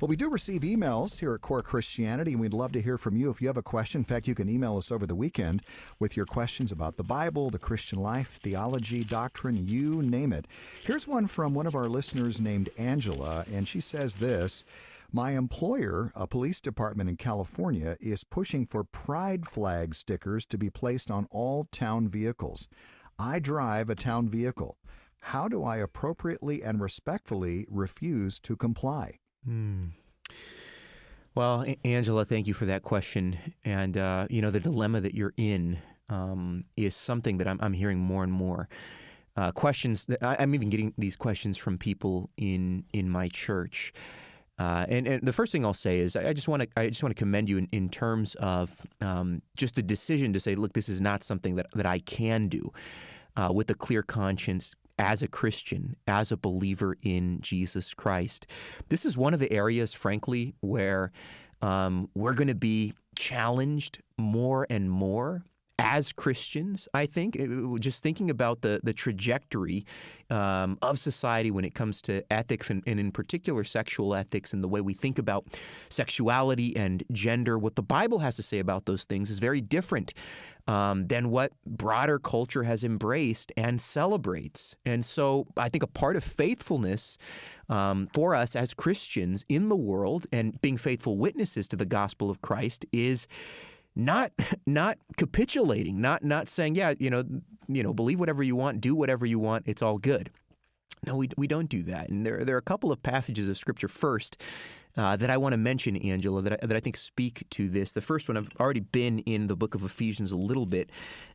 Well, we do receive emails here at Core Christianity, and we'd love to hear from you. If you have a question, in fact, you can email us over the weekend with your questions about the Bible, the Christian life, theology, doctrine, you name it. Here's one from one of our listeners named Angela, and she says this: my employer, a police department in California, is pushing for pride flag stickers to be placed on all town vehicles. I drive a town vehicle. How do I appropriately and respectfully refuse to comply? Well, Angela, thank you for that question. And, the dilemma that you're in is something that I'm hearing more and more. Questions that I'm even getting these questions from people in my church. And the first thing I'll say is I just want to commend you in terms of just the decision to say, look, this is not something that I can do with a clear conscience as a Christian, as a believer in Jesus Christ. This is one of the areas, frankly, where we're going to be challenged more and more as Christians, I think. Just thinking about the trajectory of society when it comes to ethics and in particular sexual ethics and the way we think about sexuality and gender, what the Bible has to say about those things is very different than what broader culture has embraced and celebrates. And so I think a part of faithfulness for us as Christians in the world and being faithful witnesses to the gospel of Christ is not capitulating, not saying, believe whatever you want, do whatever you want, it's all good. No, we don't do that. And there are a couple of passages of Scripture first that I want to mention, Angela, that I think speak to this. The first one, I've already been in the book of Ephesians a little bit,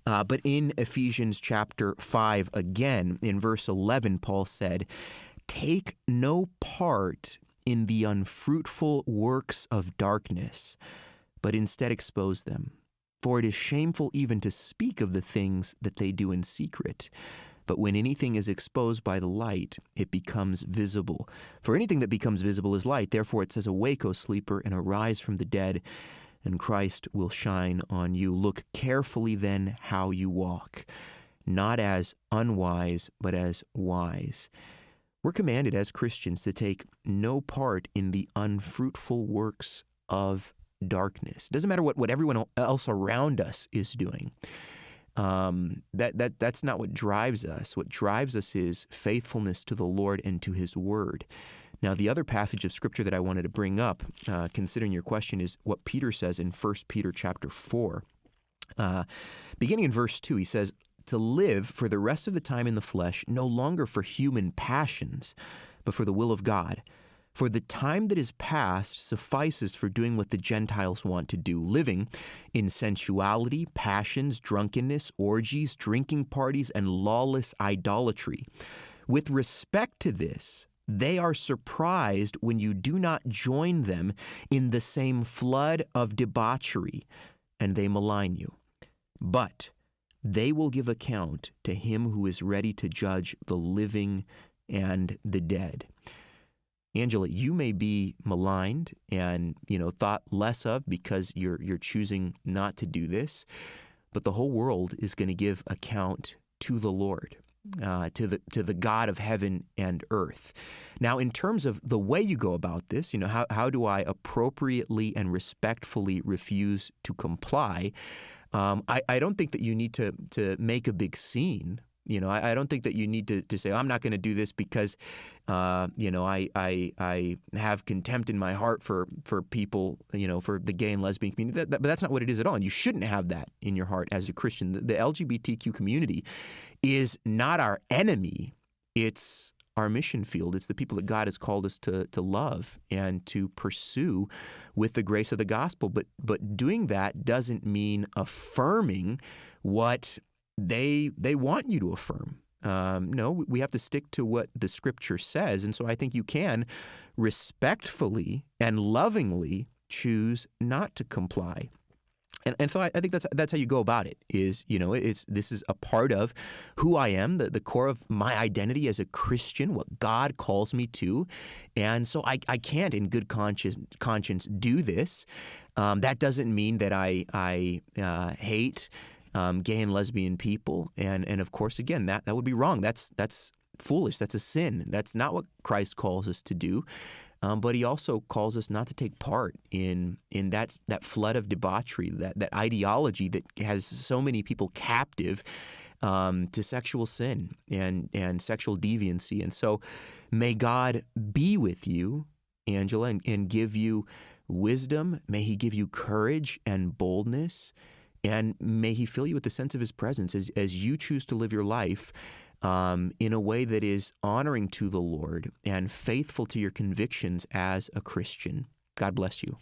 but in Ephesians chapter 5, again, in verse 11, Paul said, "Take no part in the unfruitful works of darkness, but instead expose them. For it is shameful even to speak of the things that they do in secret. But when anything is exposed by the light, it becomes visible. For anything that becomes visible is light. Therefore it says, awake, O sleeper, and arise from the dead, and Christ will shine on you. Look carefully then how you walk, not as unwise, but as wise." We're commanded as Christians to take no part in the unfruitful works of darkness. It doesn't matter what everyone else around us is doing. That's not what drives us. What drives us is faithfulness to the Lord and to His Word. Now, the other passage of Scripture that I wanted to bring up, considering your question, is what Peter says in 1 Peter chapter 4. Beginning in verse 2, he says, "To live for the rest of the time in the flesh, no longer for human passions, but for the will of God. For the time that is past suffices for doing what the Gentiles want to do, living in sensuality, passions, drunkenness, orgies, drinking parties, and lawless idolatry. With respect to this, they are surprised when you do not join them in the same flood of debauchery, and they malign you. But they will give account to Him who is ready to judge the living and the dead." Angela, you may be maligned and, thought less of because you're choosing not to do this, but the whole world is going to give account to the Lord, to the God of heaven and earth. Now, in terms of the way you go about this, how do I appropriately and respectfully refuse to comply? I don't think that you need to make a big scene. I don't think that you need to say, I'm not going to do this because, I have contempt in my heart for people, for the gay and lesbian community. But that's not what it is at all. And you shouldn't have that in your heart as a Christian. The LGBTQ community is not our enemy. It's our mission field. It's the people that God has called us to love and to pursue with the grace of the gospel. But doing that doesn't mean affirming what they want you to affirm. No, we have to stick to what the Scripture says. And so I think you can respectfully and lovingly choose not to comply. And so I think that's how you go about it. This is a part of who I am, the core of my identity as a Christian, what God calls me to, and so I can't, in good conscience, do this. That doesn't mean that I hate gay and lesbian people, and of course, again, that would be wrong. That's foolish. That's a sin. That's not what Christ calls us to do. But he also calls us not to take part in that flood of debauchery, that ideology that has so many people captive to sexual sin and sexual deviancy. And so may God be with you, Angela, and give you wisdom. May he give you courage and boldness. And may he fill you with the sense of his presence as you choose to live your life in a way that is honoring to the Lord and faithful to your convictions as a Christian. God bless you.